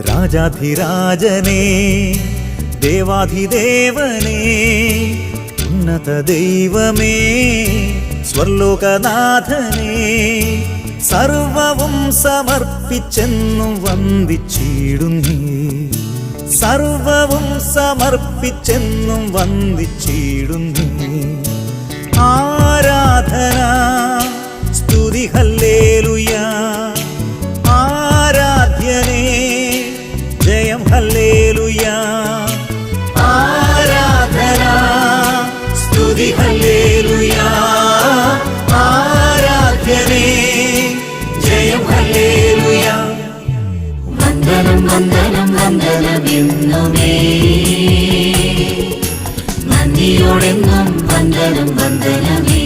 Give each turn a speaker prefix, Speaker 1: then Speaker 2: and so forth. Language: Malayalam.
Speaker 1: രാജാധിരാജനേ ദേവാധിദേവനേ ഉന്നത ദൈവമേ സ്വർലോകനാഥനേ സർവവും സമർപ്പിച്ചെന്നും വന്ദിച്ചിടുന്നേ സർവവും സമർപ്പിച്ചെന്നും വന്ദിച്ചിടുന്നേ ആരാധന സ്തുതി ഹല്ലേലൂയ ആരാധ്യനേ ജയം ഹല്ലേലൂയ ആരാധന സ്തുതി ഹല്ലേലൂയ ആരാധ്യനേ ജയം ഹല്ലേലൂയ
Speaker 2: വന്ദനം വന്ദനം വന്ദനമെന്നുമേ നന്ദിയോടെന്നും വന്ദനം വന്ദനമേ